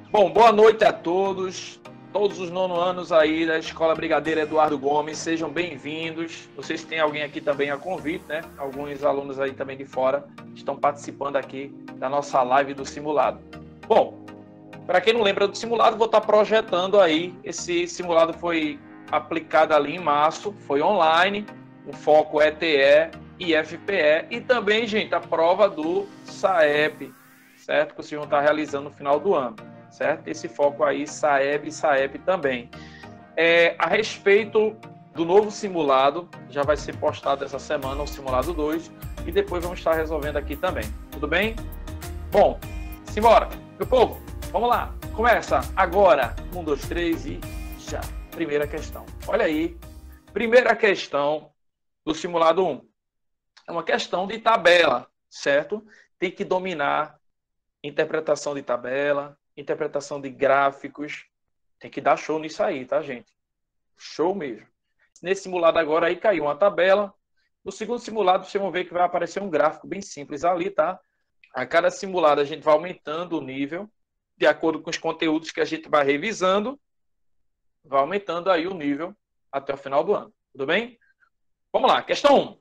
Bom, boa noite a todos os nono anos aí da Escola Brigadeiro Eduardo Gomes, sejam bem-vindos. Não sei se tem alguém aqui também a convite, né? Alguns alunos aí também de fora estão participando aqui da nossa live do simulado. Bom, para quem não lembra do simulado, vou estar projetando aí. Esse simulado foi aplicado ali em março, foi online, o foco é ETE e FPE e também, gente, a prova do SAEP, certo? Que vocês vão estar realizando no final do ano, certo? Esse foco aí, SAEB e SAEP também. A respeito do novo simulado, já vai ser postado essa semana o simulado 2 e depois vamos estar resolvendo aqui também. Tudo bem? Bom, simbora, meu povo, vamos lá. Começa agora. 1, 2, 3 e já. Primeira questão. Olha aí. Primeira questão do simulado 1. É uma questão de tabela, certo? Tem que dominar interpretação de tabela, interpretação de gráficos. Tem que dar show nisso aí, tá, gente? Show mesmo. Nesse simulado agora aí caiu uma tabela. No segundo simulado, vocês vão ver que vai aparecer um gráfico bem simples ali, tá? A cada simulado a gente vai aumentando o nível, de acordo com os conteúdos que a gente vai revisando, vai aumentando aí o nível até o final do ano. Tudo bem? Vamos lá, questão 1.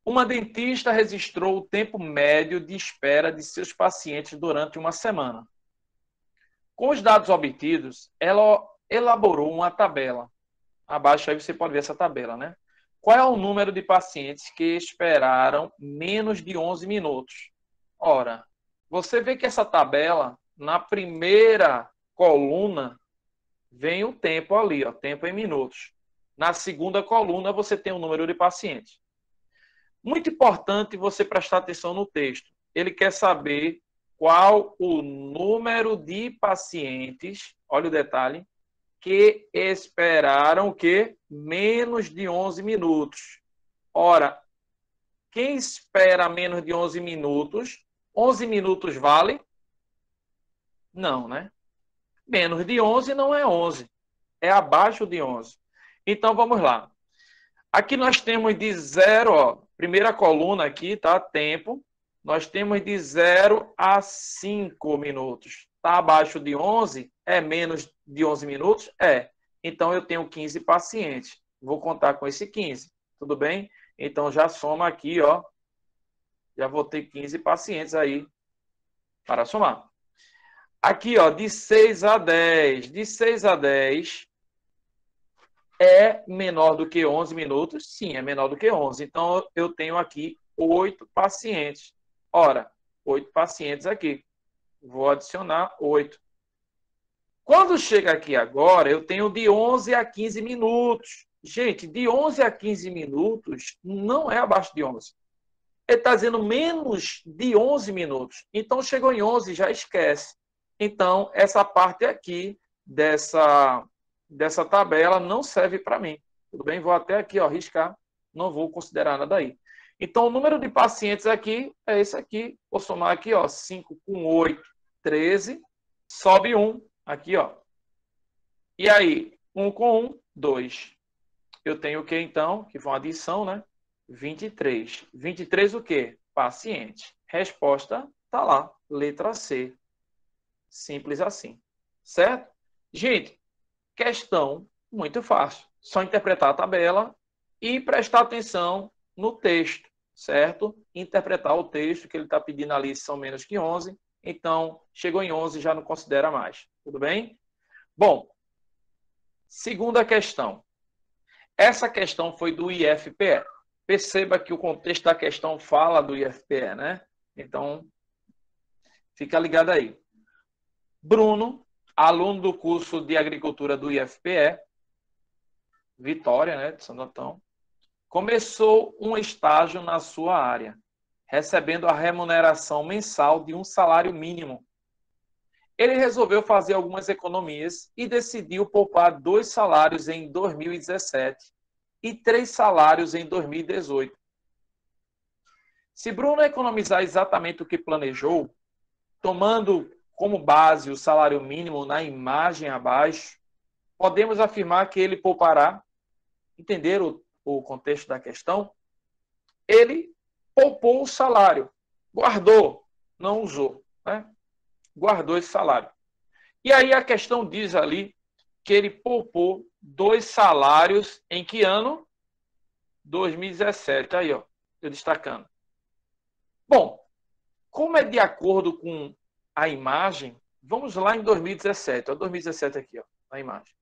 Uma dentista registrou o tempo médio de espera de seus pacientes durante uma semana. Com os dados obtidos, ela elaborou uma tabela. Abaixo aí você pode ver essa tabela, né? Qual é o número de pacientes que esperaram menos de 11 minutos? Ora, você vê que essa tabela, na primeira coluna, vem o tempo ali, ó, tempo em minutos. Na segunda coluna, você tem o número de pacientes. Muito importante você prestar atenção no texto. Ele quer saber qual o número de pacientes, olha o detalhe, que esperaram o quê? Menos de 11 minutos. Ora, quem espera menos de 11 minutos, 11 minutos vale? Não, né? Menos de 11 não é 11, é abaixo de 11. Então, vamos lá. Aqui nós temos de 0, ó, primeira coluna aqui, tá? Tempo. Nós temos de 0 a 5 minutos. Está abaixo de 11? É menos de 11 minutos? É. Então, eu tenho 15 pacientes. Vou contar com esse 15. Tudo bem? Então, já soma aqui, ó. Já vou ter 15 pacientes aí para somar. Aqui, ó, de 6 a 10. De 6 a 10 é menor do que 11 minutos? Sim, é menor do que 11. Então, eu tenho aqui 8 pacientes. Ora, 8 pacientes aqui. Vou adicionar 8. Quando chega aqui agora, eu tenho de 11 a 15 minutos. Gente, de 11 a 15 minutos não é abaixo de 11. Ele está dizendo menos de 11 minutos. Então, chegou em 11, já esquece. Então, essa parte aqui dessa tabela não serve para mim. Tudo bem? Vou até aqui, ó, riscar. Não vou considerar nada aí. Então, o número de pacientes aqui é esse aqui. Vou somar aqui, ó, 5 com 8, 13. Sobe 1 aqui, ó. E aí, 1 com 1, 2. Eu tenho o que, então? Que foi uma adição, né? 23. 23 o quê? Paciente. Resposta está lá. Letra C. Simples assim. Certo? Gente, questão muito fácil. Só interpretar a tabela e prestar atenção no texto, certo? Interpretar o texto que ele está pedindo ali são menos que 11. Então, chegou em 11, já não considera mais. Tudo bem? Bom, segunda questão. Essa questão foi do IFPE. Perceba que o contexto da questão fala do IFPE, né? Então, fica ligado aí. Bruno, aluno do curso de agricultura do IFPE, Vitória, né, de Santo Antão, começou um estágio na sua área, recebendo a remuneração mensal de um salário mínimo. Ele resolveu fazer algumas economias e decidiu poupar 2 salários em 2017 e 3 salários em 2018. Se Bruno economizar exatamente o que planejou, tomando como base o salário mínimo na imagem abaixo, podemos afirmar que ele poupará. Entender o contexto da questão? Ele poupou o salário, guardou, não usou, né? Guardou esse salário. E aí a questão diz ali que ele poupou 2 salários em que ano? 2017. Aí, ó, eu destacando. Bom, como é de acordo com a imagem, vamos lá em 2017. Ó, 2017 aqui, ó, na imagem.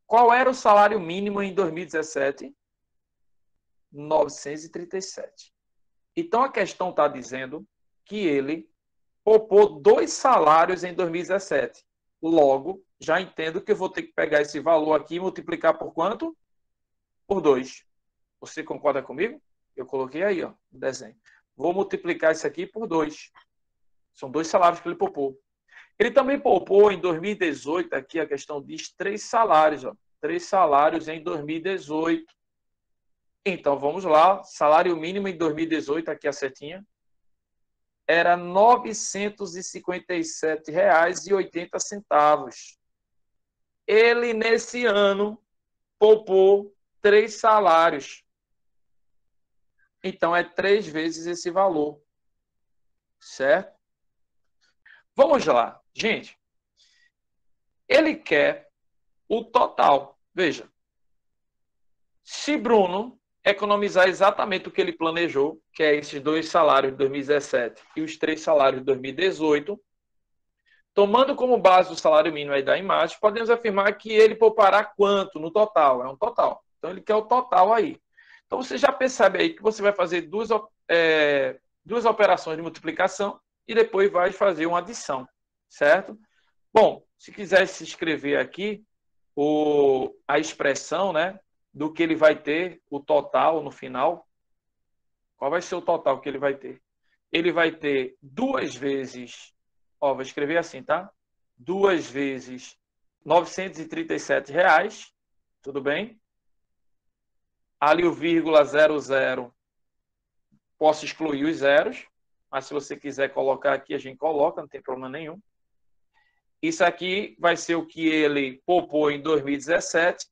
Qual era o salário mínimo em 2017? 937. Então a questão está dizendo que ele poupou 2 salários em 2017. Logo, já entendo que eu vou ter que pegar esse valor aqui e multiplicar por quanto? Por 2. Você concorda comigo? Eu coloquei aí, ó, no desenho. Vou multiplicar isso aqui por 2. São 2 salários que ele poupou. Ele também poupou em 2018, aqui a questão diz 3 salários, ó. 3 salários em 2018. Então, vamos lá. Salário mínimo em 2018, aqui a setinha, era R$ 957,80. Ele, nesse ano, poupou 3 salários. Então, é 3 vezes esse valor. Certo? Vamos lá. Gente, ele quer o total. Veja, se Bruno economizar exatamente o que ele planejou, que é esses 2 salários de 2017 e os 3 salários de 2018, tomando como base o salário mínimo aí da imagem, podemos afirmar que ele poupará quanto no total? É um total. Então, ele quer o total aí. Então, você já percebe aí que você vai fazer duas operações de multiplicação e depois vai fazer uma adição, certo? Bom, se quiser se escrever aqui a expressão, né, do que ele vai ter, o total no final, qual vai ser o total que ele vai ter? Ele vai ter 2 vezes, ó, vou escrever assim, tá? 2 vezes R$ 937, tudo bem? Ali o vírgula 00, posso excluir os zeros, mas se você quiser colocar aqui, a gente coloca, não tem problema nenhum. Isso aqui vai ser o que ele poupou em 2017,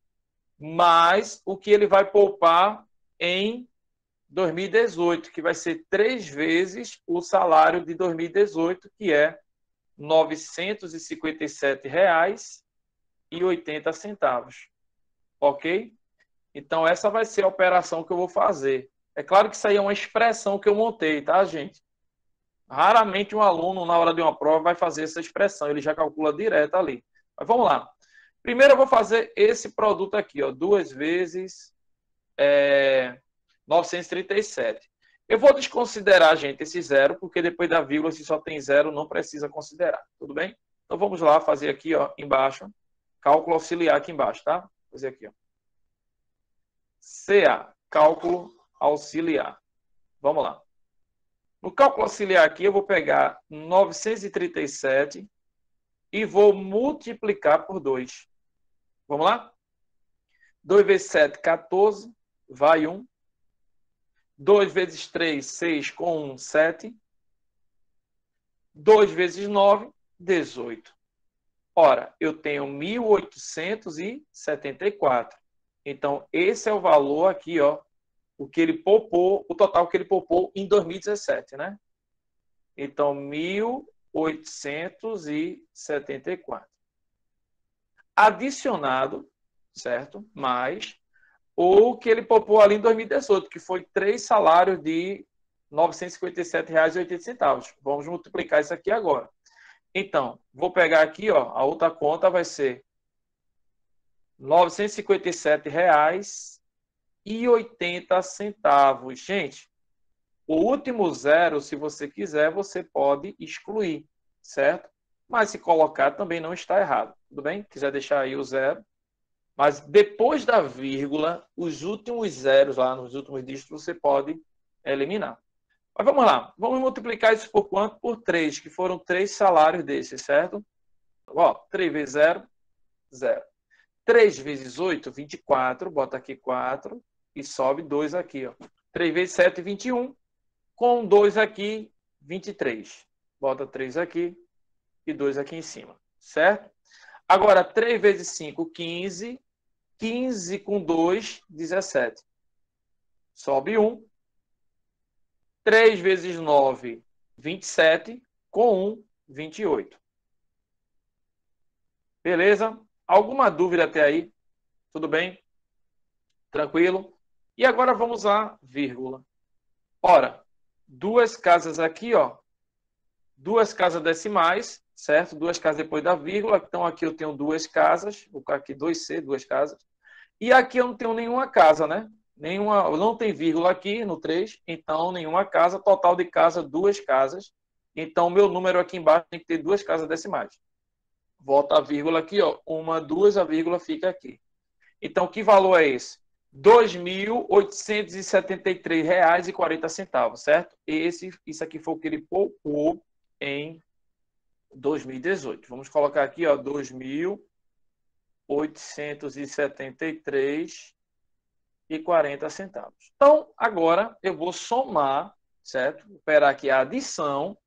mais o que ele vai poupar em 2018, que vai ser 3 vezes o salário de 2018, que é R$ 957,80. Ok? Então, essa vai ser a operação que eu vou fazer. É claro que isso aí é uma expressão que eu montei, tá, gente? Raramente um aluno, na hora de uma prova, vai fazer essa expressão. Ele já calcula direto ali. Mas vamos lá. Primeiro eu vou fazer esse produto aqui, ó, 2 vezes 937. Eu vou desconsiderar, gente, esse zero, porque depois da vírgula, se só tem zero, não precisa considerar. Tudo bem? Então vamos lá fazer aqui, ó, embaixo. Cálculo auxiliar aqui embaixo, tá? Vou fazer aqui, ó. CA, cálculo auxiliar. Vamos lá. No cálculo auxiliar aqui, eu vou pegar 937 e vou multiplicar por 2. Vamos lá? 2 vezes 7, 14, vai 1. 2 vezes 3, 6, com 1, 7. 2 vezes 9, 18. Ora, eu tenho 1.874. Então, esse é o valor aqui, ó, o que ele poupou, o total que ele poupou em 2017, né? Então, 1.874. Adicionado, certo? Mais o que ele poupou ali em 2018, que foi 3 salários de R$ 957,80. Vamos multiplicar isso aqui agora. Então, vou pegar aqui, ó, a outra conta vai ser R$ 957,80. Gente, o último zero, se você quiser, você pode excluir, certo? Mas se colocar também não está errado, tudo bem? Quiser deixar aí o zero. Mas depois da vírgula, os últimos zeros lá, nos últimos dígitos, você pode eliminar. Mas vamos lá. Vamos multiplicar isso por quanto? Por 3, que foram 3 salários desses, certo? Ó, 3 vezes 0, 0. 3 vezes 8, 24. Bota aqui 4 e sobe 2 aqui. Ó. 3 vezes 7, 21. Com 2 aqui, 23. Bota 3 aqui e 2 aqui em cima, certo? Agora, 3 vezes 5, 15. 15 com 2, 17. Sobe 1. 3 vezes 9, 27. Com 1, 28. Beleza? Alguma dúvida até aí? Tudo bem? Tranquilo? E agora vamos à vírgula. Ora, duas casas aqui, ó. Duas casas decimais, certo? Duas casas depois da vírgula. Então, aqui eu tenho duas casas. Vou colocar aqui 2C, duas casas. E aqui eu não tenho nenhuma casa, né? Não tem vírgula aqui no 3, então nenhuma casa. Total de casa, duas casas. Então, meu número aqui embaixo tem que ter duas casas decimais. Volta a vírgula aqui, ó. Uma, duas, a vírgula fica aqui. Então, que valor é esse? R$ 2.873,40, certo? Isso aqui foi o que ele poupou em 2018. Vamos colocar aqui, ó, 2.873,40. Então, agora eu vou somar, certo? Vou operar aqui a adição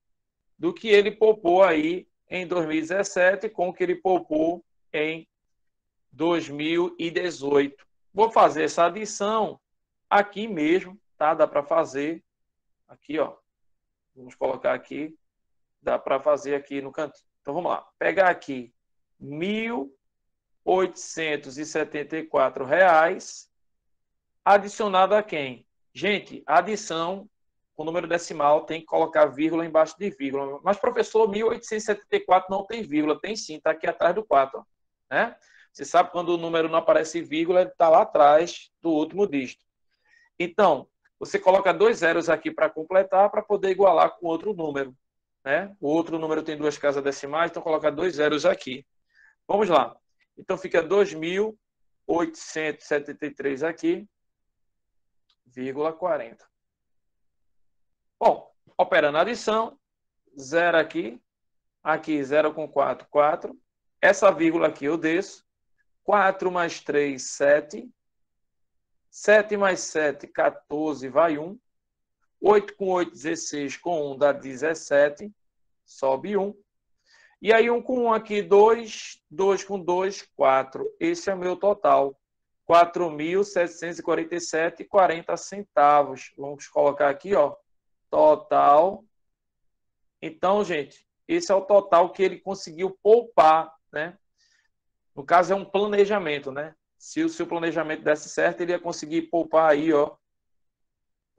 do que ele poupou aí em 2017 com o que ele poupou em 2018. Vou fazer essa adição aqui mesmo, tá? Dá para fazer aqui, ó. Vamos colocar aqui, dá para fazer aqui no cantinho. Então vamos lá. Pegar aqui R$ 1.874 adicionado a quem? Gente, adição com número decimal tem que colocar vírgula embaixo de vírgula. Mas, professor, 1.874 não tem vírgula. Tem sim, está aqui atrás do 4. Né? Você sabe quando o número não aparece vírgula, ele está lá atrás do último dígito. Então, você coloca 2 zeros aqui para completar, para poder igualar com outro número. Né? O outro número tem duas casas decimais, então coloca 2 zeros aqui. Vamos lá. Então, fica 2.873 aqui, vírgula 40. Bom, operando a adição, 0 aqui 0 com 4, 4. Essa vírgula aqui eu desço. 4 mais 3, 7. 7 mais 7, 14, vai 1. 8 com 8, 16, com 1 dá 17, sobe 1. E aí 1 com 1 aqui, 2. 2 com 2, 4. Esse é o meu total. R$ 4.747,40. Vamos colocar aqui, ó, total. Então, gente, esse é o total que ele conseguiu poupar, né? No caso, é um planejamento, né? Se o seu planejamento desse certo, ele ia conseguir poupar aí, ó,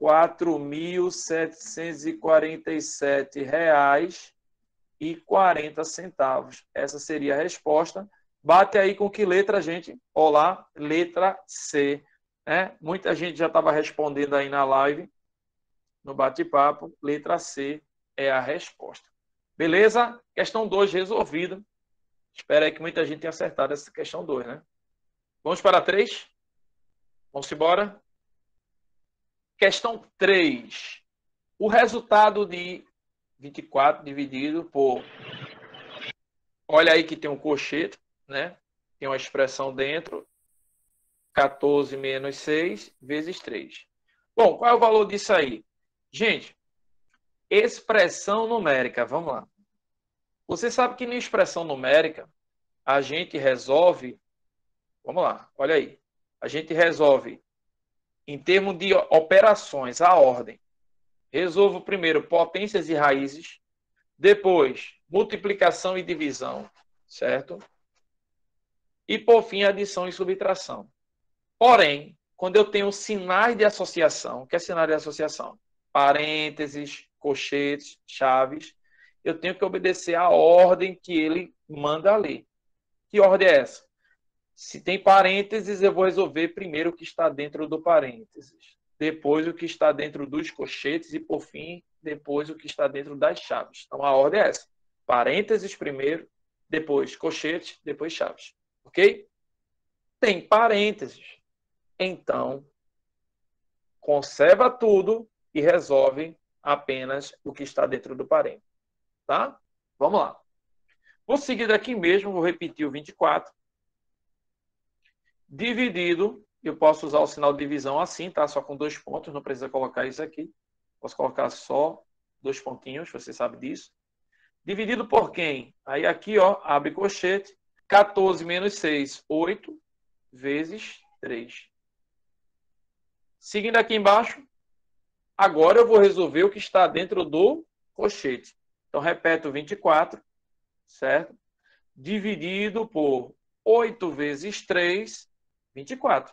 R$ 4.747,40. Essa seria a resposta. Bate aí com que letra, gente? Olá, letra C. Né? Muita gente já estava respondendo aí na live, no bate-papo. Letra C é a resposta. Beleza? Questão 2 resolvida. Espero aí que muita gente tenha acertado essa questão 2, né? Vamos para 3? Vamos embora? Questão 3. O resultado de 24 dividido por... Olha aí que tem um colchete, né? Tem uma expressão dentro. 14 menos 6 vezes 3. Bom, qual é o valor disso aí? Gente, expressão numérica. Vamos lá. Você sabe que na expressão numérica, a gente resolve... Vamos lá, olha aí. A gente resolve, em termos de operações, a ordem. Resolvo primeiro potências e raízes, depois multiplicação e divisão, certo? E, por fim, adição e subtração. Porém, quando eu tenho sinais de associação, o que é sinal de associação? Parênteses, colchetes, chaves, eu tenho que obedecer à ordem que ele manda ler. Que ordem é essa? Se tem parênteses, eu vou resolver primeiro o que está dentro do parênteses, depois o que está dentro dos colchetes e, por fim, depois o que está dentro das chaves. Então, a ordem é essa. Parênteses primeiro, depois colchetes, depois chaves. Ok? Tem parênteses. Então, conserva tudo e resolve apenas o que está dentro do parênteses. Tá? Vamos lá. Vou seguir daqui mesmo, vou repetir o 24. Dividido, eu posso usar o sinal de divisão assim, tá? Só com 2 pontos, não precisa colocar isso aqui. Posso colocar só 2 pontinhos, você sabe disso. Dividido por quem? Aí aqui, ó, abre colchete. 14 menos 6, 8 vezes 3. Seguindo aqui embaixo, agora eu vou resolver o que está dentro do colchete. Então, repeto 24, certo? dividido por 8 vezes 3, 24.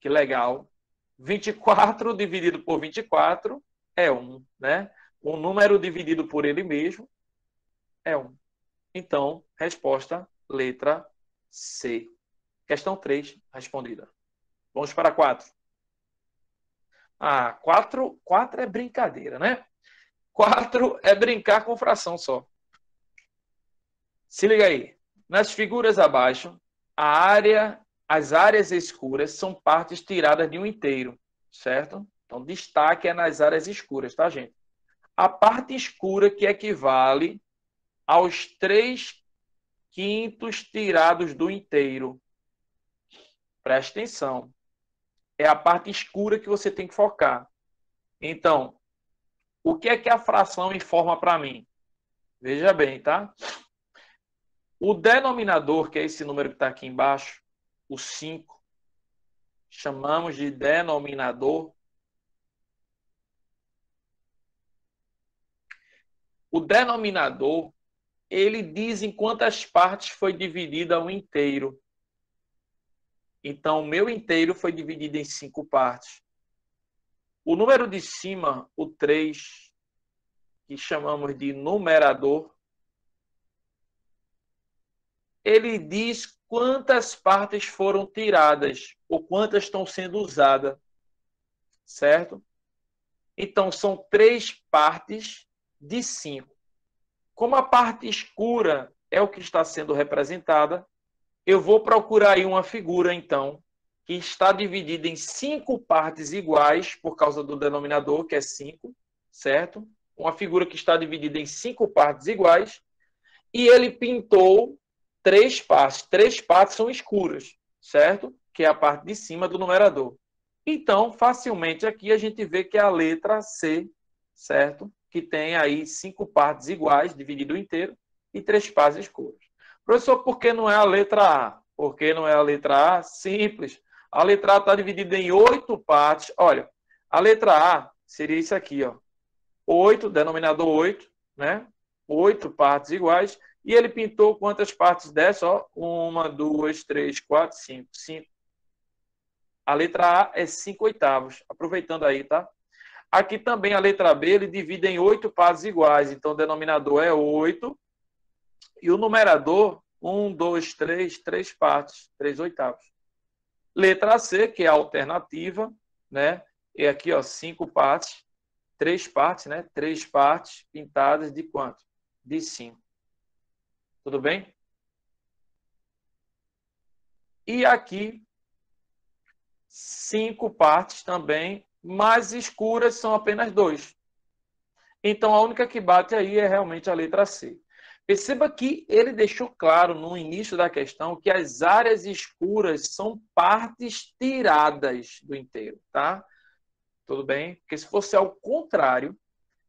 Que legal. 24 dividido por 24 é 1, né? O número dividido por ele mesmo é 1. Então, resposta, letra C. Questão 3, respondida. Vamos para 4. 4 é brincadeira, né? 4 é brincar com fração só. Se liga aí. Nas figuras abaixo, as áreas escuras são partes tiradas de um inteiro, certo? Então, destaque é nas áreas escuras, tá, gente? A parte escura que equivale aos 3/5 tirados do inteiro. Presta atenção. É a parte escura que você tem que focar. Então, o que é que a fração informa para mim? Veja bem, tá? O denominador, que é esse número que está aqui embaixo, o 5, chamamos de denominador. O denominador, ele diz em quantas partes foi dividido o inteiro. Então, o meu inteiro foi dividido em 5 partes. O número de cima, o 3, que chamamos de numerador, ele diz quantas partes foram tiradas ou quantas estão sendo usadas, certo? Então, são 3 partes de 5. Como a parte escura é o que está sendo representada, eu vou procurar aí uma figura, então, que está dividida em 5 partes iguais, por causa do denominador, que é 5, certo? Uma figura que está dividida em 5 partes iguais, e ele pintou 3 partes. 3 partes são escuras, certo? Que é a parte de cima do numerador. Então, facilmente aqui a gente vê que é a letra C, certo? Que tem aí 5 partes iguais, dividido inteiro, e 3 partes escuras. Professor, por que não é a letra A? Por que não é a letra A? Simples. A letra A está dividida em 8 partes. Olha, a letra A seria isso aqui, ó. 8, denominador 8, né? 8 partes iguais. E ele pintou quantas partes dessa? Ó, 1, 2, 3, 4, 5. 5. A letra A é 5/8. Aproveitando aí, tá? Aqui também a letra B, ele divide em 8 partes iguais. Então, o denominador é 8. E o numerador, 1, 2, 3, 3 partes, 3/8. Letra C, que é a alternativa, né? E aqui, ó, 5 partes, 3 partes, né? 3 partes pintadas de quanto? De 5. Tudo bem? E aqui, 5 partes também, mas escuras são apenas 2. Então, a única que bate aí é realmente a letra C. Perceba que ele deixou claro no início da questão que as áreas escuras são partes tiradas do inteiro, tá? Tudo bem? Porque se fosse ao contrário,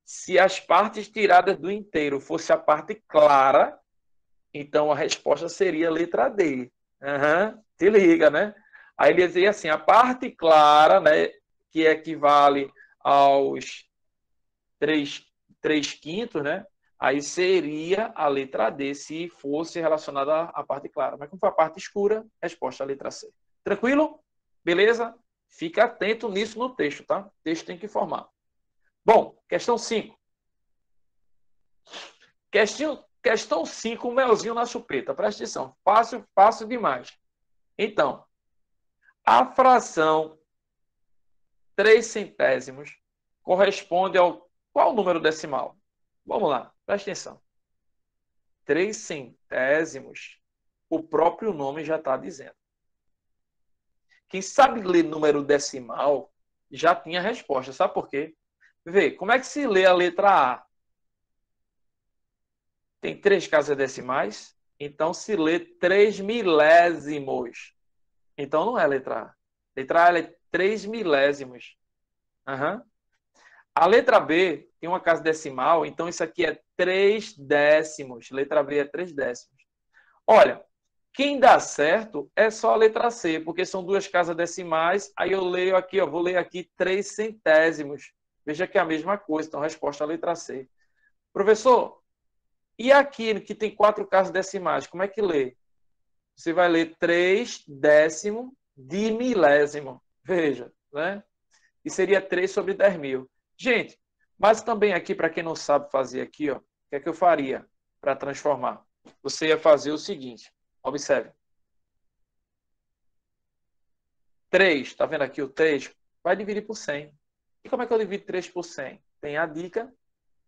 se as partes tiradas do inteiro fosse a parte clara, então a resposta seria a letra D. Se liga, né? Aí ele dizia assim, a parte clara, né, que equivale aos 3/5, né? Aí seria a letra D, se fosse relacionada à parte clara. Mas como foi a parte escura, resposta a letra C. Tranquilo? Beleza? Fica atento nisso no texto, tá? O texto tem que informar. Bom, questão 5. Questão 5, melzinho na chupeta. Presta atenção. Fácil demais. Então, a fração 3/100 corresponde ao qual número decimal? Vamos lá, presta atenção. 3/100, o próprio nome já está dizendo. Quem sabe ler número decimal já tinha a resposta. Sabe por quê? Vê, como é que se lê a letra A? Tem 3 casas decimais, então se lê 3 milésimos. Então não é a letra A. A letra A é 3 milésimos. A letra B tem uma casa decimal, então isso aqui é 3 décimos. Letra B é 3 décimos. Olha, quem dá certo é só a letra C, porque são 2 casas decimais. Aí eu leio aqui, ó, vou ler aqui 3 centésimos. Veja que é a mesma coisa, então resposta à letra C. Professor, E aqui, que tem 4 casas decimais, como é que lê? Você vai ler 3 décimo de milésimo. Veja, né? E seria 3 sobre 10 mil. Gente, mas também aqui, para quem não sabe fazer aqui, ó, o que é que eu faria para transformar? Você ia fazer o seguinte, observe. 3, tá vendo aqui o 3? Vai dividir por 100. E como é que eu divido 3 por 100? Tem a dica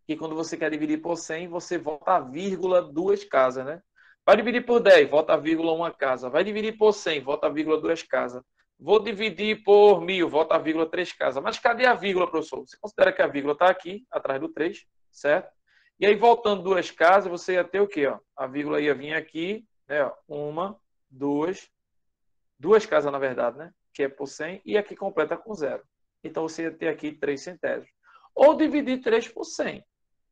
que quando você quer dividir por 100, você volta a vírgula 2 casas, né? Vai dividir por 10, volta a vírgula 1 casa. Vai dividir por 100, volta a vírgula 2 casas. Vou dividir por 1000, volta a vírgula 3 casas. Mas cadê a vírgula, professor? Você considera que a vírgula está aqui, atrás do 3, certo? E aí, voltando 2 casas, você ia ter o quê? Ó? A vírgula ia vir aqui, né? 1, 2 casas, na verdade, né? Que é por 100, e aqui completa com 0. Então, você ia ter aqui 3 centésimos. Ou dividir 3 por 100.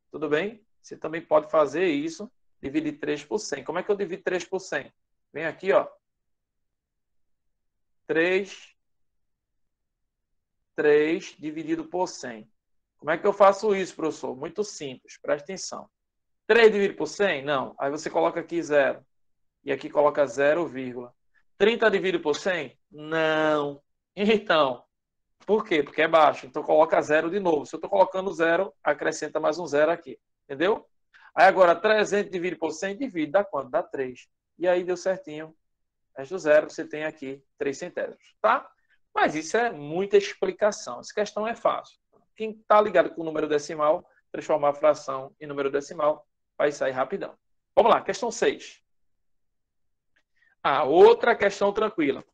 Tudo bem? Você também pode fazer isso, dividir 3 por 100. Como é que eu divido 3 por 100? Vem aqui, ó. 3 dividido por 100. Como é que eu faço isso, professor? Muito simples, presta atenção. 3 dividido por 100? Não. Aí você coloca aqui 0. E aqui coloca 0, 30 dividido por 100? Não. Então, por quê? Porque é baixo. Então coloca 0 de novo. Se eu estou colocando 0, acrescenta mais um 0 aqui. Entendeu? Aí agora 300 dividido por 100, divide, dá quanto? Dá 3. E aí deu certinho. Resto do 0, você tem aqui 3 centésimos. Tá? Mas isso é muita explicação. Essa questão é fácil. Quem está ligado com o número decimal, transformar a fração em número decimal, vai sair rapidão. Vamos lá, questão 6. Outra questão tranquila.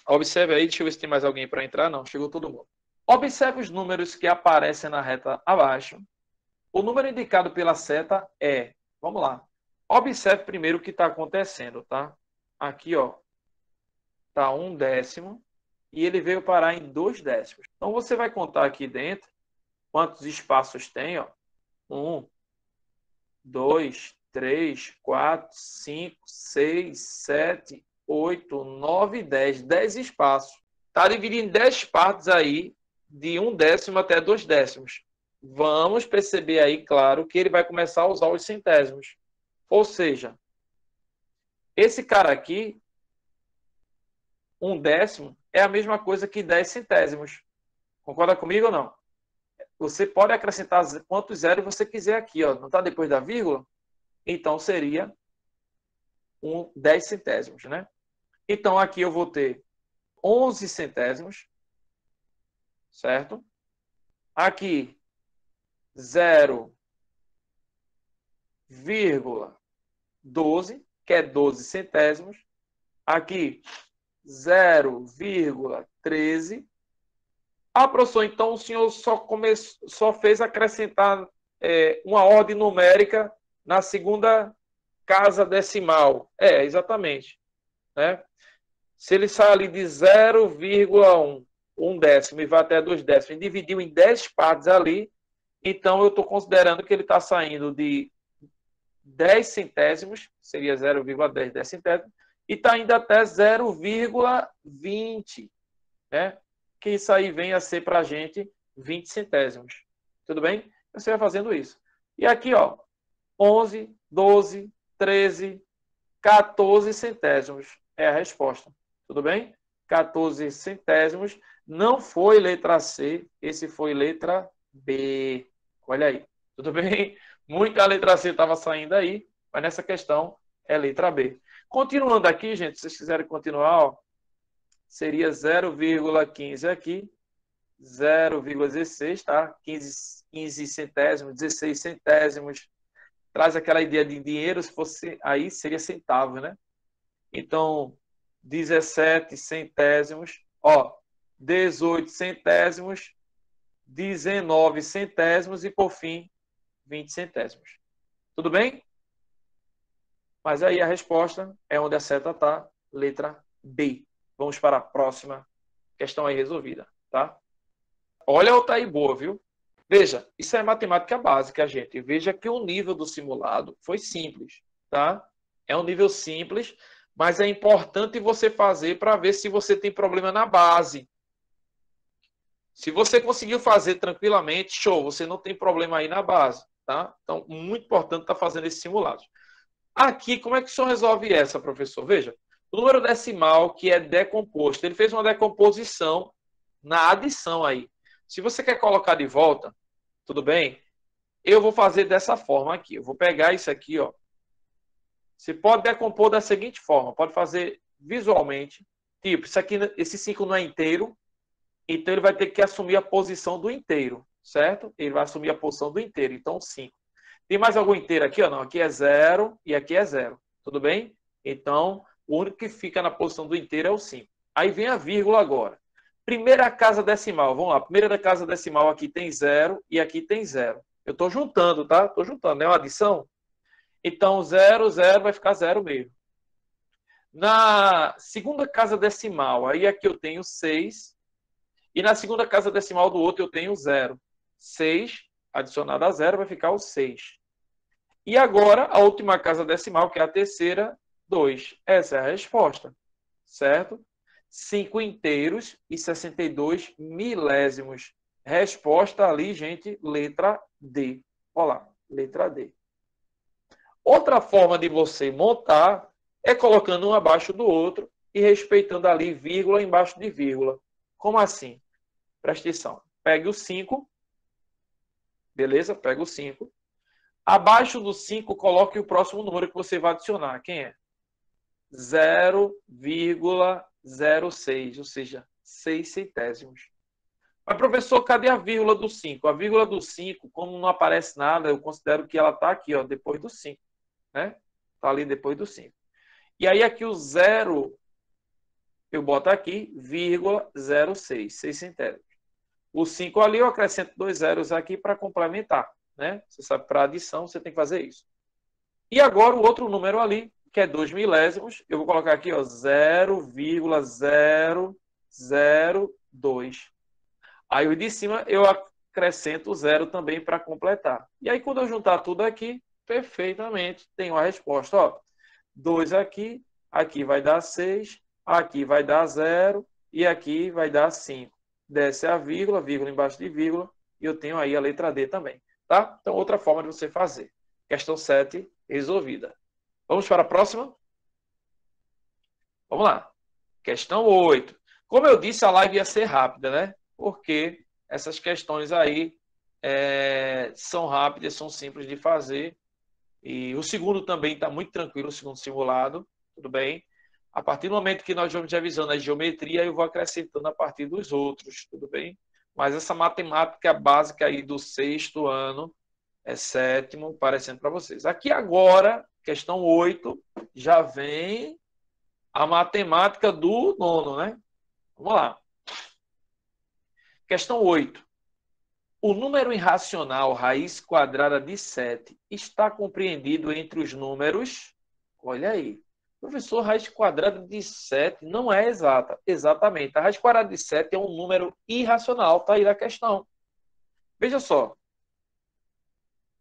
Observe aí, deixa eu ver se tem mais alguém para entrar. Não, chegou todo mundo. Observe os números que aparecem na reta abaixo. O número indicado pela seta é... Vamos lá. Observe primeiro o que está acontecendo, tá? Aqui, ó, está 1 décimo e ele veio parar em 2 décimos. Então, você vai contar aqui dentro quantos espaços tem, ó. 1, 2, 3, 4, 5, 6, 7, 8, 9, 10. 10 espaços. Está dividido em 10 partes aí, de 1 décimo até 2 décimos. Vamos perceber aí, claro, que ele vai começar a usar os centésimos. Ou seja, esse cara aqui, 1 décimo, é a mesma coisa que 10 centésimos. Concorda comigo ou não? Você pode acrescentar quantos zeros você quiser aqui, ó. Não está depois da vírgula? Então, seria 10 centésimos, né? Então, aqui eu vou ter 11 centésimos, certo? Aqui, 0,12, que é 12 centésimos. Aqui, 0,13. Professor, então o senhor só fez acrescentar uma ordem numérica na segunda casa decimal. Exatamente. Né? Se ele sai ali de 0,1, 1 décimo, e vai até 2 décimos, e dividiu em 10 partes ali, então eu estou considerando que ele está saindo de 10 centésimos, seria 0,10 centésimos, e está indo até 0,20, né? Que isso aí vem a ser para a gente 20 centésimos. Tudo bem? Você vai fazendo isso. E aqui, ó, 11, 12, 13, 14 centésimos é a resposta. Tudo bem? 14 centésimos. Não foi letra C, esse foi letra B. Olha aí. Tudo bem? Muita letra C estava saindo aí, mas nessa questão é letra B. Continuando aqui, gente, se vocês quiserem continuar, ó, seria 0,15 aqui, 0,16, tá? 15 centésimos, 16 centésimos. Traz aquela ideia de dinheiro, se fosse aí, seria centavo, né? Então, 17 centésimos, ó, 18 centésimos, 19 centésimos e, por fim, 20 centésimos. Tudo bem? Mas aí a resposta é onde a seta está, letra B. Vamos para a próxima questão aí resolvida, tá? Olha o tá aí boa, viu? Veja, isso é matemática básica, gente. Veja que o nível do simulado foi simples, tá? É um nível simples, mas é importante você fazer para ver se você tem problema na base. Se você conseguiu fazer tranquilamente, show, você não tem problema aí na base, tá? Então, muito importante estar fazendo esses simulados. Aqui, como é que o senhor resolve essa, professor? Veja, o número decimal que é decomposto, ele fez uma decomposição na adição aí. Se você quer colocar de volta, tudo bem? Eu vou fazer dessa forma aqui. Eu vou pegar isso aqui, ó. Você pode decompor da seguinte forma, pode fazer visualmente. Tipo, isso aqui, esse 5 não é inteiro, então ele vai ter que assumir a posição do inteiro, certo? Ele vai assumir a posição do inteiro, então 5. Tem mais algum inteiro aqui? Não, aqui é 0 e aqui é 0. Tudo bem? Então, o único que fica na posição do inteiro é o 5. Aí vem a vírgula agora. Primeira casa decimal, vamos lá. Primeira casa decimal aqui tem 0 e aqui tem 0. Eu estou juntando, tá? Estou juntando, é uma adição? Então, 0, 0 vai ficar 0 mesmo. Na segunda casa decimal, aí aqui eu tenho 6. E na segunda casa decimal do outro eu tenho 0. 6 adicionado a 0 vai ficar o 6. E agora, a última casa decimal, que é a terceira, 2. Essa é a resposta, certo? 5 inteiros e 62 milésimos. Resposta ali, gente, letra D. Olha lá, letra D. Outra forma de você montar é colocando um abaixo do outro e respeitando ali vírgula embaixo de vírgula. Como assim? Presta atenção. Pegue o 5. Beleza? Pega o 5. Abaixo do 5, coloque o próximo número que você vai adicionar. Quem é? 0,06, ou seja, 6 centésimos. Mas, professor, cadê a vírgula do 5? A vírgula do 5, como não aparece nada, eu considero que ela está aqui, ó, depois do 5. Né? Está ali depois do 5. E aí, aqui o 0, eu boto aqui, vírgula 06, 6 centésimos. O 5 ali, eu acrescento 2 zeros aqui para complementar. Né? Você sabe, para adição, você tem que fazer isso. E agora, o outro número ali, que é 2 milésimos, eu vou colocar aqui 0,002. Aí o de cima eu acrescento o 0 também para completar. E aí quando eu juntar tudo aqui, perfeitamente, tenho a resposta. Ó, 2 aqui, aqui vai dar 6, aqui vai dar 0 e aqui vai dar 5. Desce a vírgula, vírgula embaixo de vírgula, e eu tenho aí a letra D também. Tá? Então, outra forma de você fazer. Questão 7, resolvida. Vamos para a próxima? Vamos lá. Questão 8. Como eu disse, a live ia ser rápida, né? Porque essas questões aí são rápidas, são simples de fazer. E o segundo também está muito tranquilo, o segundo simulado. Tudo bem? A partir do momento que nós vamos revisando a geometria, eu vou acrescentando a partir dos outros. Tudo bem? Mas essa matemática básica aí do 6º ano, é 7º, parecendo para vocês. Aqui agora, questão 8, já vem a matemática do 9º, né? Vamos lá. Questão 8. O número irracional raiz quadrada de 7 está compreendido entre os números... Olha aí. Professor, raiz quadrada de 7 não é exata. Exatamente. A raiz quadrada de 7 é um número irracional. Está aí a questão. Veja só.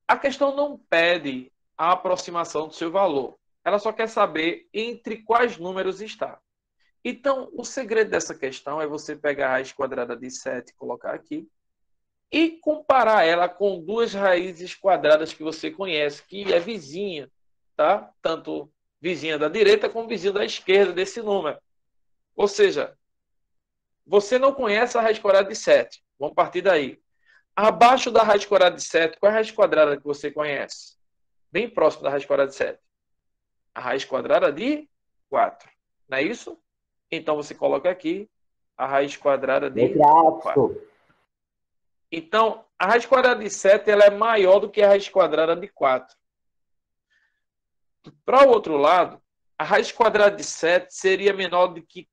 A questão não pede a aproximação do seu valor. Ela só quer saber entre quais números está. Então, o segredo dessa questão é você pegar a raiz quadrada de 7 e colocar aqui e comparar ela com duas raízes quadradas que você conhece, que é vizinha, tá? Tanto vizinha da direita como vizinha da esquerda desse número. Ou seja, você não conhece a raiz quadrada de 7. Vamos partir daí. Abaixo da raiz quadrada de 7, qual é a raiz quadrada que você conhece? Bem próximo da raiz quadrada de 7. A raiz quadrada de 4. Não é isso? Então, você coloca aqui a raiz quadrada de 4. Então, a raiz quadrada de 7 ela é maior do que a raiz quadrada de 4. Para o outro lado, a raiz quadrada de 7 seria menor do que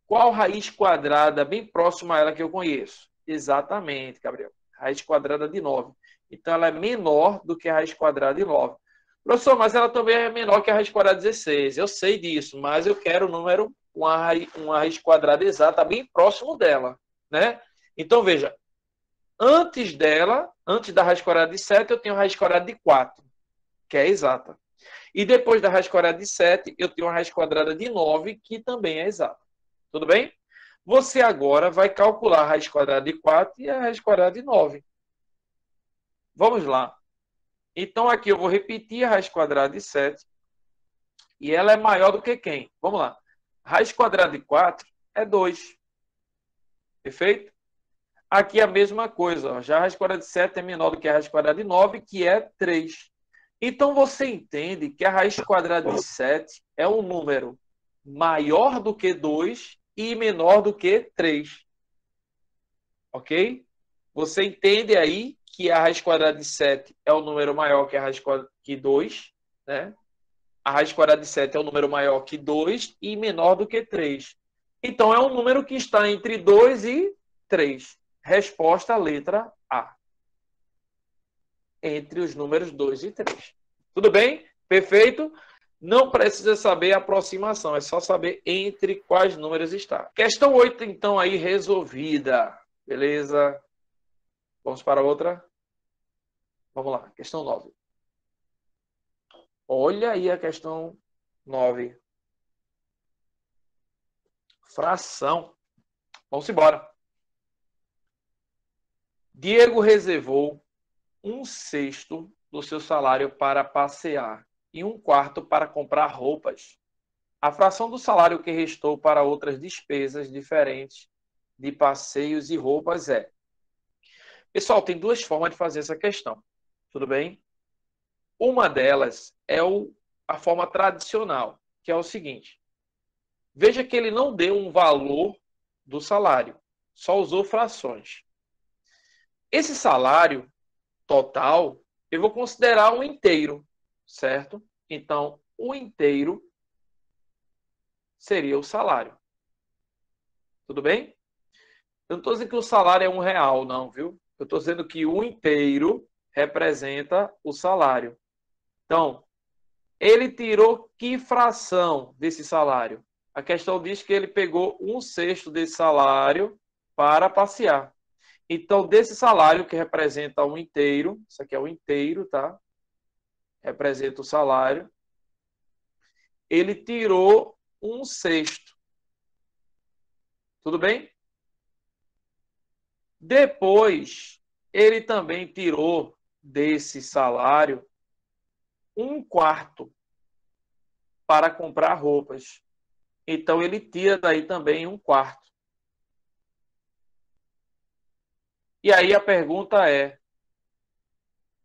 qual raiz quadrada bem próxima a ela que eu conheço? Exatamente, Gabriel. Raiz quadrada de 9. Então, ela é menor do que a raiz quadrada de 9. Professor, mas ela também é menor que a raiz quadrada de 16. Eu sei disso, mas eu quero o número, uma raiz quadrada exata bem próximo dela. Né? Então, veja. Antes dela, antes da raiz quadrada de 7, eu tenho a raiz quadrada de 4, que é exata. E depois da raiz quadrada de 7, eu tenho a raiz quadrada de 9, que também é exata. Tudo bem? Você agora vai calcular a raiz quadrada de 4 e a raiz quadrada de 9. Vamos lá. Então, aqui eu vou repetir a raiz quadrada de 7. E ela é maior do que quem? Vamos lá. Raiz quadrada de 4 é 2. Perfeito? Aqui é a mesma coisa. Ó. Já a raiz quadrada de 7 é menor do que a raiz quadrada de 9, que é 3. Então, você entende que a raiz quadrada de 7 é um número maior do que 2 e menor do que 3. Ok? Você entende aí que a raiz quadrada de 7 é um número maior que a raiz quadrada de 2, né? A raiz quadrada de 7 é um número maior que 2 e menor do que 3. Então, é um número que está entre 2 e 3. Resposta, letra A. Entre os números 2 e 3. Tudo bem? Perfeito? Não precisa saber a aproximação, é só saber entre quais números está. Questão 8, então, aí resolvida. Beleza? Vamos para outra? Vamos lá, questão 9. Olha aí a questão 9. Fração. Vamos embora. Diego reservou 1/6 do seu salário para passear e 1/4 para comprar roupas. A fração do salário que restou para outras despesas diferentes de passeios e roupas é... Pessoal, tem duas formas de fazer essa questão. Tudo bem? Uma delas é a forma tradicional, que é o seguinte. Veja que ele não deu um valor do salário, só usou frações. Esse salário total, eu vou considerar um inteiro, certo? Então, o inteiro seria o salário. Tudo bem? Eu não estou dizendo que o salário é R$1, não, viu? Eu estou dizendo que o inteiro representa o salário. Então, ele tirou que fração desse salário? A questão diz que ele pegou 1/6 desse salário para passear. Então, desse salário que representa um inteiro, isso aqui é o inteiro, tá? Representa o salário. Ele tirou 1/6. Tudo bem? Depois, ele também tirou desse salário 1/4 para comprar roupas. Então, ele tira daí também 1/4. E aí a pergunta é,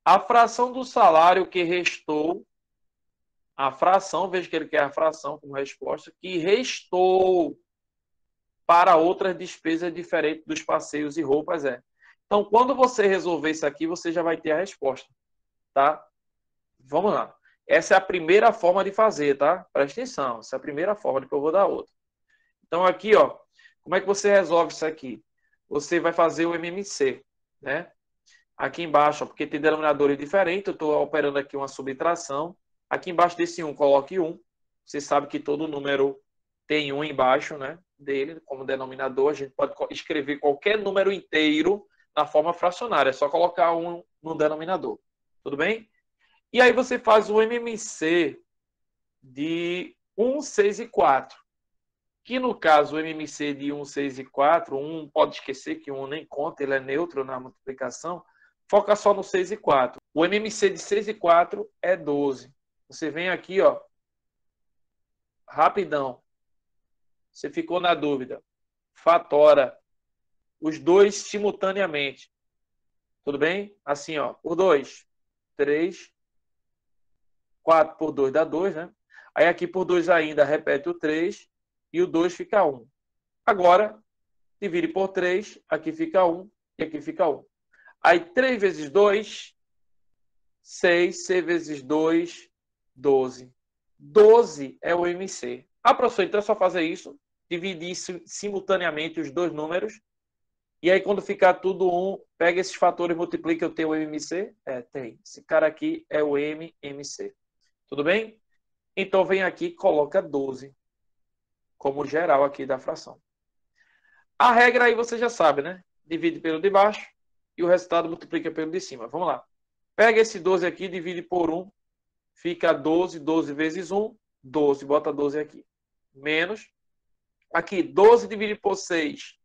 a fração do salário que restou, a fração, veja que ele quer a fração como resposta, que restou para outras despesas diferentes dos passeios e roupas é. Então, quando você resolver isso aqui, você já vai ter a resposta, tá? Vamos lá. Essa é a primeira forma de fazer, tá? Presta atenção, essa é a primeira forma, depois eu vou dar outra. Então, aqui, ó, como é que você resolve isso aqui? Você vai fazer o MMC, né? Aqui embaixo, ó, porque tem denominadores diferentes, eu estou operando aqui uma subtração. Aqui embaixo desse 1, coloque 1. Você sabe que todo número tem 1 embaixo, né, dele, como denominador. A gente pode escrever qualquer número inteiro na forma fracionária. É só colocar 1 no denominador. Tudo bem? E aí você faz o MMC de 1, 6 e 4. Que no caso, o MMC de 1, 6 e 4, 1 pode esquecer que 1 nem conta, ele é neutro na multiplicação. Foca só no 6 e 4. O MMC de 6 e 4 é 12. Você vem aqui, ó, rapidão. Você ficou na dúvida. Fatora os dois simultaneamente. Tudo bem? Assim, ó, por 2, 3, 4 por 2 dá 2, né? Aí aqui por 2 ainda repete o 3 e o 2 fica 1. Agora, divide por 3, aqui fica 1 e aqui fica 1. Aí 3 vezes 2, 6, 6 vezes 2, 12. 12 é o MC. Ah, professor, então é só fazer isso, dividir simultaneamente os dois números, e aí quando ficar tudo 1, pega esses fatores e multiplica, eu tenho o MMC? É, tem. Esse cara aqui é o MMC. Tudo bem? Então vem aqui e coloca 12 como geral aqui da fração. A regra aí você já sabe, né? Divide pelo de baixo e o resultado multiplica pelo de cima. Vamos lá. Pega esse 12 aqui, divide por 1, fica 12, 12 vezes 1, 12, bota 12 aqui. Menos, aqui 12 dividido por 6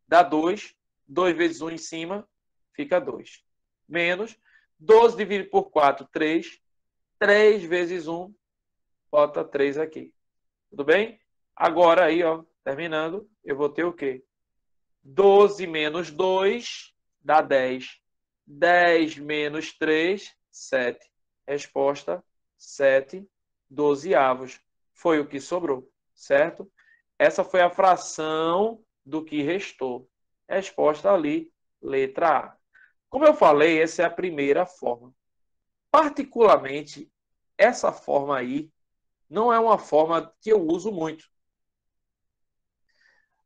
dá 2, 2 vezes 1 em cima, fica 2. Menos, 12 dividido por 4, 3. 3 vezes 1, bota 3 aqui. Tudo bem? Agora aí, ó, terminando, eu vou ter o quê? 12 menos 2 dá 10. 10 menos 3, 7. Resposta, 7 dozeavos. Foi o que sobrou, certo? Essa foi a fração do que restou. Resposta ali, letra A. Como eu falei, essa é a primeira forma. Particularmente, essa forma aí não é uma forma que eu uso muito.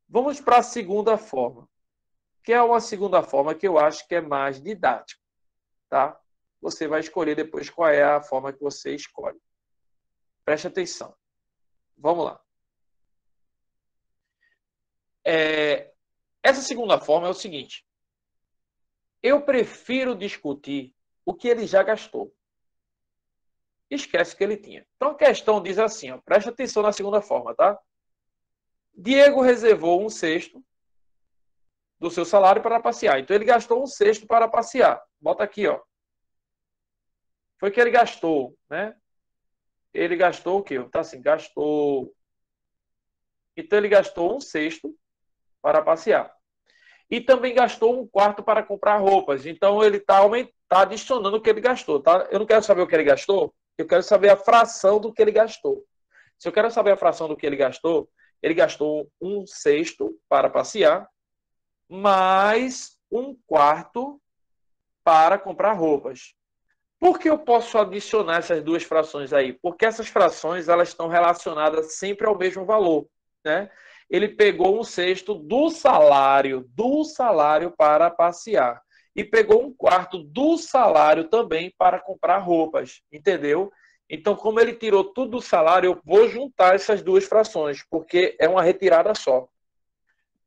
Vamos para a segunda forma, que é uma segunda forma que eu acho que é mais didática, tá? Você vai escolher depois qual é a forma que você escolhe. Preste atenção. Vamos lá. Essa segunda forma é o seguinte. Eu prefiro discutir o que ele já gastou. Esquece o que ele tinha. Então a questão diz assim, ó, preste atenção na segunda forma, tá? Diego reservou 1/6 do seu salário para passear. Então ele gastou 1/6 para passear. Bota aqui, ó. Foi que ele gastou, né? Ele gastou o quê? Tá assim, gastou. Então ele gastou 1/6 para passear. E também gastou 1/4 para comprar roupas. Então ele está adicionando o que ele gastou, tá? Eu não quero saber o que ele gastou, eu quero saber a fração do que ele gastou. Se eu quero saber a fração do que ele gastou 1/6 para passear, mais 1/4 para comprar roupas. Por que eu posso adicionar essas duas frações aí? Porque essas frações elas estão relacionadas sempre ao mesmo valor, né? Ele pegou 1/6 do salário para passear e pegou 1/4 do salário também para comprar roupas, entendeu? Então, como ele tirou tudo do salário, eu vou juntar essas duas frações, porque é uma retirada só.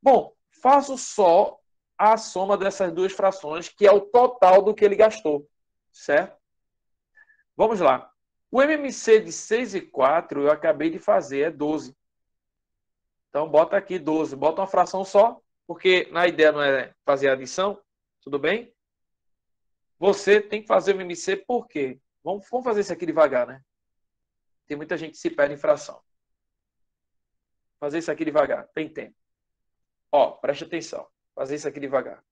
Bom, faço só a soma dessas duas frações, que é o total do que ele gastou, certo? Vamos lá. O MMC de 6 e 4 eu acabei de fazer, é 12. Então, bota aqui 12. Bota uma fração só, porque na ideia não é fazer adição. Tudo bem? Você tem que fazer o MMC por quê? Vamos fazer isso aqui devagar, né? Tem muita gente que se perde em fração. Fazer isso aqui devagar. Tem tempo. Ó, preste atenção. Fazer isso aqui devagar.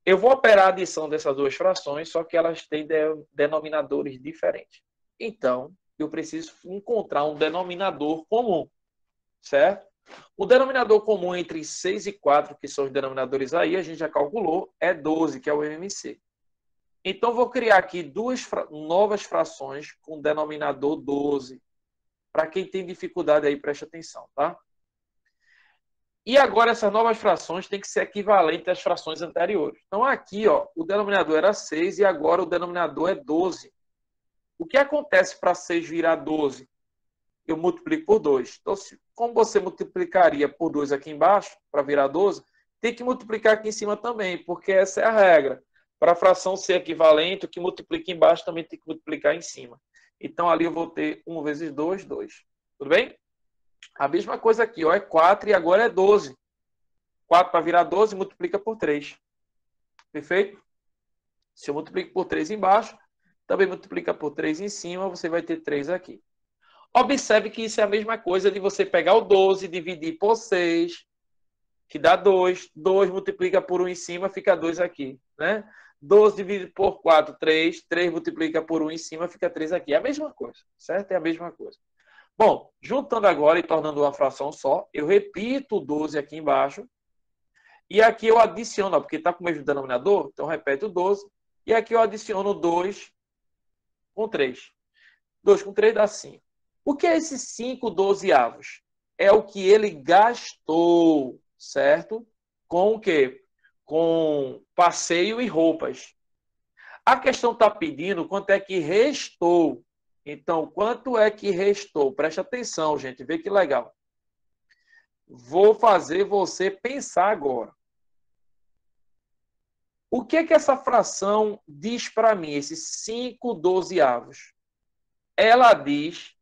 Eu vou operar a adição dessas duas frações, só que elas têm denominadores diferentes. Então, eu preciso encontrar um denominador comum, certo? O denominador comum entre 6 e 4, que são os denominadores aí, a gente já calculou, é 12, que é o MMC. Então, vou criar aqui duas novas frações com denominador 12. Para quem tem dificuldade aí, preste atenção, tá? E agora essas novas frações têm que ser equivalentes às frações anteriores. Então aqui, ó, o denominador era 6 e agora o denominador é 12. O que acontece para 6 virar 12? Eu multiplico por 2. Então, como você multiplicaria por 2 aqui embaixo, para virar 12, tem que multiplicar aqui em cima também, porque essa é a regra. Para a fração ser equivalente, o que multiplica embaixo também tem que multiplicar em cima. Então ali eu vou ter 1 vezes 2, 2. Tudo bem? A mesma coisa aqui, ó, é 4 e agora é 12. 4 para virar 12, multiplica por 3. Perfeito? Se eu multiplico por 3 embaixo, também multiplica por 3 em cima, você vai ter 3 aqui. Observe que isso é a mesma coisa de você pegar o 12 e dividir por 6, que dá 2. 2 multiplica por 1 em cima, fica 2 aqui, né? 12 dividido por 4, 3. 3 multiplica por 1 em cima, fica 3 aqui. É a mesma coisa, certo? É a mesma coisa. Bom, juntando agora e tornando uma fração só, eu repito o 12 aqui embaixo. E aqui eu adiciono, porque está com o mesmo denominador, então repete o 12. E aqui eu adiciono 2 com 3. 2 com 3 dá 5. O que é esse 5 dozeavos? É o que ele gastou, certo? Com o quê? Com passeio e roupas. A questão está pedindo quanto é que restou. Então, quanto é que restou? Preste atenção, gente. Vê que legal. Vou fazer você pensar agora. O que é que essa fração diz para mim, esses 5 dozeavos? Ela diz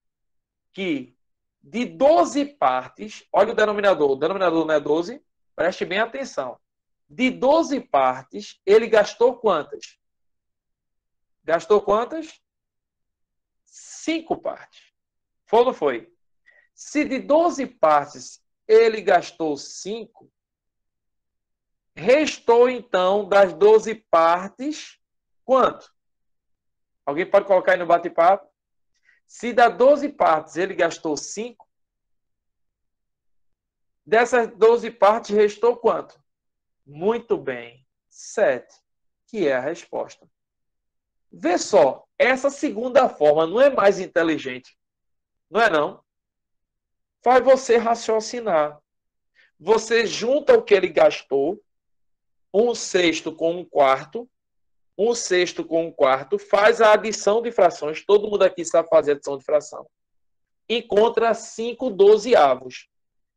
que de 12 partes, olha o denominador não é 12, preste bem atenção. De 12 partes, ele gastou quantas? Gastou quantas? 5 partes. Foi ou não foi? Se de 12 partes ele gastou 5, restou então das 12 partes quanto? Alguém pode colocar aí no bate-papo? Se das 12 partes ele gastou 5, dessas 12 partes restou quanto? Muito bem, 7, que é a resposta. Vê só, essa segunda forma não é mais inteligente. Não é não? Faz você raciocinar. Você junta o que ele gastou, 1/6 com 1/4, 1/6 com 1/4, faz a adição de frações, todo mundo aqui sabe fazer adição de fração. Encontra 5/12.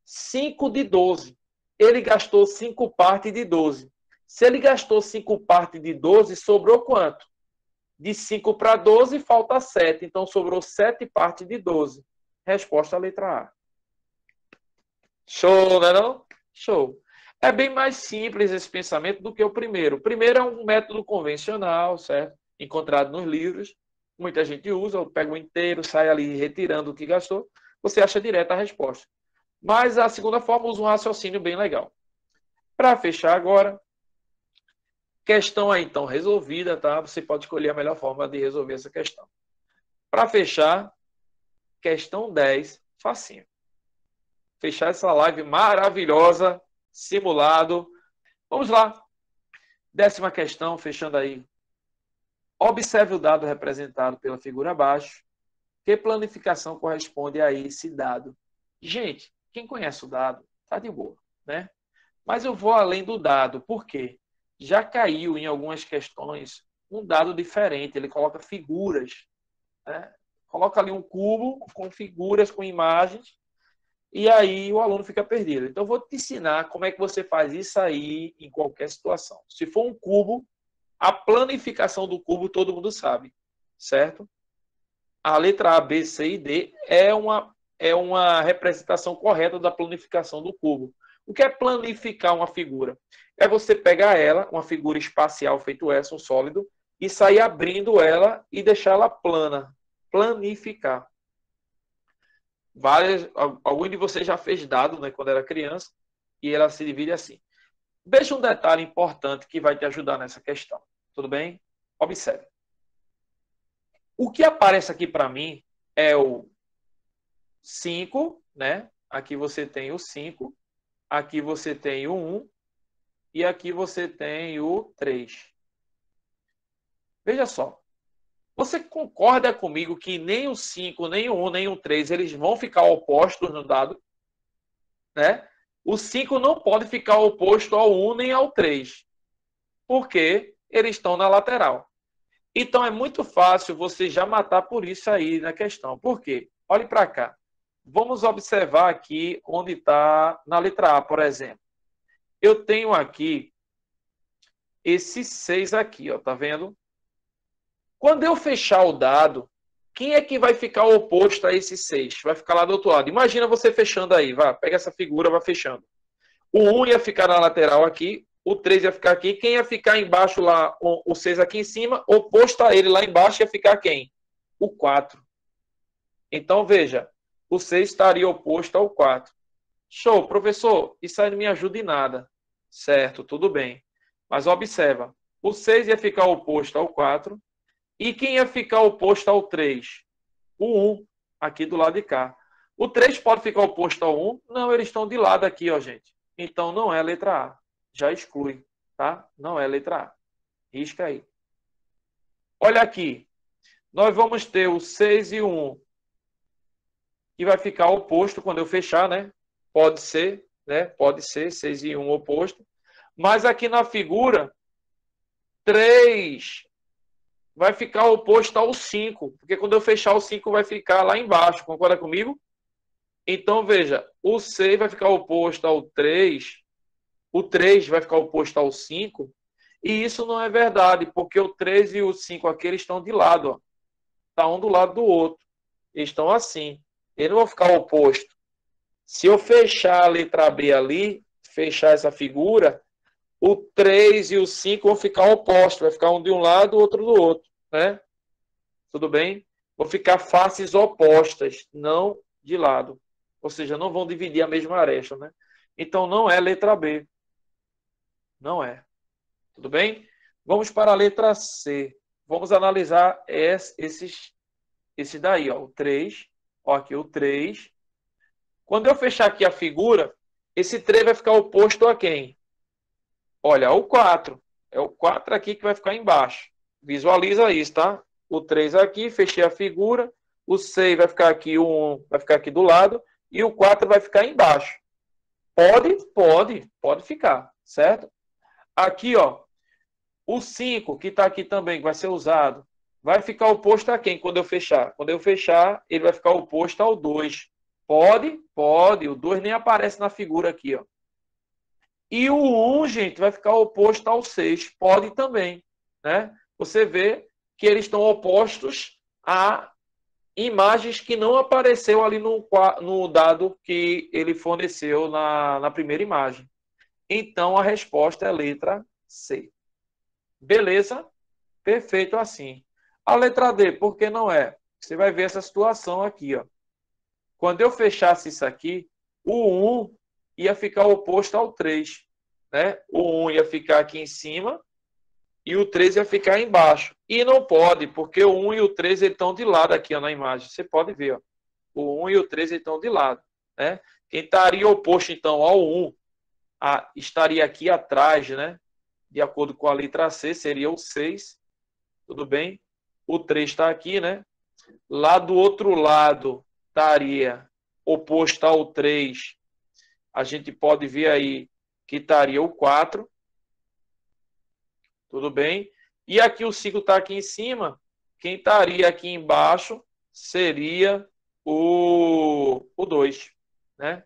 5 de 12. Ele gastou 5 partes de 12. Se ele gastou 5 partes de 12, sobrou quanto? De 5 para 12, falta 7. Então, sobrou 7 partes de 12. Resposta à letra A. Show, não é não? Show. É bem mais simples esse pensamento do que o primeiro. O primeiro é um método convencional, certo? Encontrado nos livros. Muita gente usa, eu pego o inteiro, sai ali retirando o que gastou. Você acha direto a resposta. Mas a segunda forma usa um raciocínio bem legal. Para fechar agora, questão aí então resolvida, tá? Você pode escolher a melhor forma de resolver essa questão. Para fechar, questão 10, facinho. Fechar essa live maravilhosa, simulado. Vamos lá. 10ª questão, fechando aí. Observe o dado representado pela figura abaixo. Que planificação corresponde a esse dado? Gente, quem conhece o dado, tá de boa, né? Mas eu vou além do dado. Por quê? Já caiu em algumas questões um dado diferente. Ele coloca figuras, né? Coloca ali um cubo com figuras, com imagens, e aí o aluno fica perdido. Então, eu vou te ensinar como é que você faz isso aí em qualquer situação. Se for um cubo, a planificação do cubo todo mundo sabe, certo? A letra A, B, C e D é uma representação correta da planificação do cubo. O que é planificar uma figura? É você pegar ela, uma figura espacial feito essa, um sólido, e sair abrindo ela e deixar ela plana. Planificar. Algum de vocês já fez dado, né, quando era criança, e ela se divide assim. Veja um detalhe importante que vai te ajudar nessa questão. Tudo bem? Observe. O que aparece aqui para mim é o 5, né? Aqui você tem o 5, aqui você tem o 1 e aqui você tem o 3. Veja só. Você concorda comigo que nem o 5, nem o 1, nem o 3, eles vão ficar opostos no dado? Né? O 5 não pode ficar oposto ao 1 nem ao 3, porque eles estão na lateral. Então, é muito fácil você já matar por isso aí na questão. Por quê? Olhe para cá. Vamos observar aqui onde está na letra A, por exemplo. Eu tenho aqui esse 6 aqui, ó, tá vendo? Quando eu fechar o dado, quem é que vai ficar oposto a esse 6? Vai ficar lá do outro lado. Imagina você fechando aí, vai, pega essa figura, vai fechando. O 1 ia ficar na lateral aqui, o 3 ia ficar aqui, quem ia ficar embaixo lá, o 6 aqui em cima, oposto a ele lá embaixo ia ficar quem? O 4. Então, veja, o 6 estaria oposto ao 4. Show, professor, isso aí não me ajuda em nada. Certo, tudo bem. Mas observa, o 6 ia ficar oposto ao 4, e quem ia ficar oposto ao 3? O 1, aqui do lado de cá. O 3 pode ficar oposto ao 1? Não, eles estão de lado aqui, ó, gente. Então, não é a letra A. Já exclui, tá? Não é a letra A. Risca aí. Olha aqui. Nós vamos ter o 6 e o 1, que vai ficar oposto quando eu fechar, né? Pode ser, né? Pode ser 6 e 1 oposto. Mas aqui na figura, 3 vai ficar oposto ao 5, porque quando eu fechar o 5 vai ficar lá embaixo, concorda comigo? Então, veja, o 6 vai ficar oposto ao 3, o 3 vai ficar oposto ao 5, e isso não é verdade, porque o 3 e o 5 aqui eles estão de lado, ó. Tá um do lado do outro. Eles estão assim. Eles não vão ficar oposto. Se eu fechar a letra B ali, fechar essa figura, o 3 e o 5 vão ficar opostos, vai ficar um de um lado, o outro do outro. né? Tudo bem? Vão ficar faces opostas, não de lado. Ou seja, não vão dividir a mesma aresta, né? Então, não é letra B. Não é. Tudo bem? Vamos para a letra C. Vamos analisar esse daí, ó, o 3. Ó, aqui o 3. Quando eu fechar aqui a figura, esse 3 vai ficar oposto a quem? Olha, o 4. É o 4 aqui que vai ficar embaixo. Visualiza isso, tá? O 3 aqui, fechei a figura. O 6 vai ficar aqui, o 1 vai ficar aqui do lado. E o 4 vai ficar embaixo. Pode ficar, certo? Aqui, ó, o 5, que está aqui também, que vai ser usado, vai ficar oposto a quem quando eu fechar? Quando eu fechar, ele vai ficar oposto ao 2. Pode. O 2 nem aparece na figura aqui, ó. E o 1, gente, vai ficar oposto ao 6. Pode também, né? Você vê que eles estão opostos a imagens que não apareceu ali no dado que ele forneceu na primeira imagem. Então, a resposta é a letra C. Beleza? Perfeito assim. A letra D, por que não é? Você vai ver essa situação aqui, ó. Quando eu fechasse isso aqui, o 1 ia ficar oposto ao 3, né? O 1 ia ficar aqui em cima e o 3 ia ficar embaixo. E não pode, porque o 1 e o 3 estão de lado aqui, ó, na imagem. Você pode ver, ó. O 1 e o 3 estão de lado, né? Quem estaria oposto, então, ao 1, estaria aqui atrás, né? De acordo com a letra C, seria o 6. Tudo bem? O 3 está aqui, né? Lá do outro lado estaria oposto ao 3. A gente pode ver aí que estaria o 4. Tudo bem? E aqui o 5 está aqui em cima. Quem estaria aqui embaixo seria o 2, né?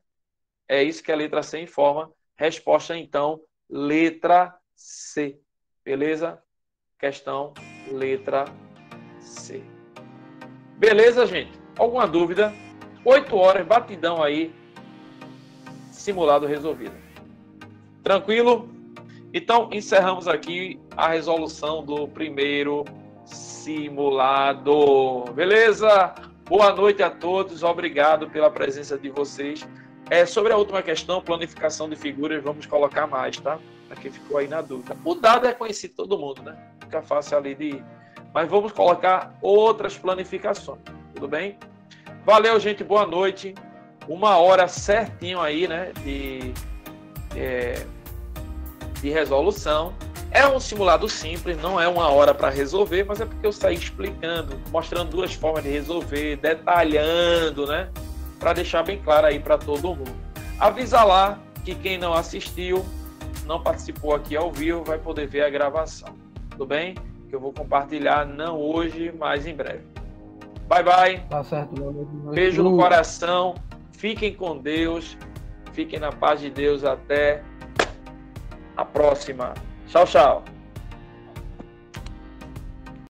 É isso que a letra C informa. Resposta, então, letra C. Beleza? Questão letra C. Beleza, gente? Alguma dúvida? 8 horas, batidão aí. Simulado resolvido. Tranquilo? Então, encerramos aqui a resolução do primeiro simulado. Beleza? Boa noite a todos. Obrigado pela presença de vocês. Sobre a última questão, planificação de figuras, vamos colocar mais, tá? Aqui ficou aí na dúvida. O dado é conhecido de todo mundo, né? Fica fácil ali de... Mas vamos colocar outras planificações, tudo bem? Valeu, gente. Boa noite. 1 hora certinho aí, né? De resolução. É um simulado simples, não é 1 hora para resolver, mas é porque eu saí explicando, mostrando 2 formas de resolver, detalhando, né? Para deixar bem claro aí para todo mundo. Avisa lá que quem não assistiu, não participou aqui ao vivo, vai poder ver a gravação. Tudo bem? Que eu vou compartilhar não hoje, mas em breve. Bye, bye. Tá certo. Beijo no coração. Fiquem com Deus. Fiquem na paz de Deus. Até a próxima. Tchau, tchau.